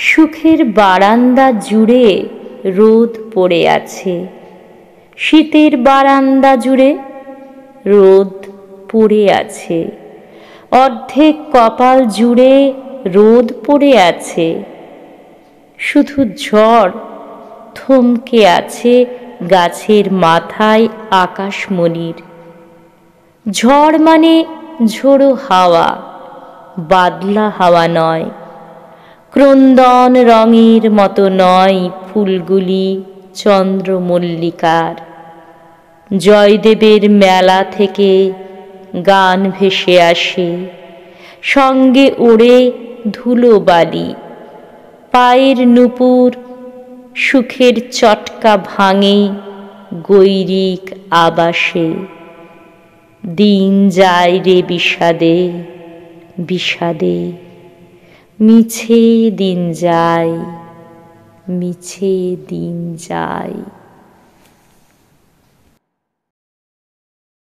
সুখের বারান্দা জুড়ে রোদ পড়ে আছে, শীতের বারান্দা জুড়ে রোদ পড়ে আছে, অর্ধেক কপাল জুড়ে রোদ পড়ে আছে। শুধু ঝড় থমকে আছে গাছের মাথায় আকাশমণির। ঝড় মানে ঝোড়ো হাওয়া, বাদলা হাওয়া নয়। ক্রন্দন রঙের মতো নয় ফুলগুলি চন্দ্রমল্লিকার। জয়দেবের মেলা থেকে গান ভেসে আসে, সঙ্গে ওড়ে ধুলোবালি। পায়ের নূপুর সুখের চটকা ভাঙে গৈরিক আবাসে। দিন যায় রে বিষাদে বিষাদে, মিছে দিন যায়, মিছে দিন যায়।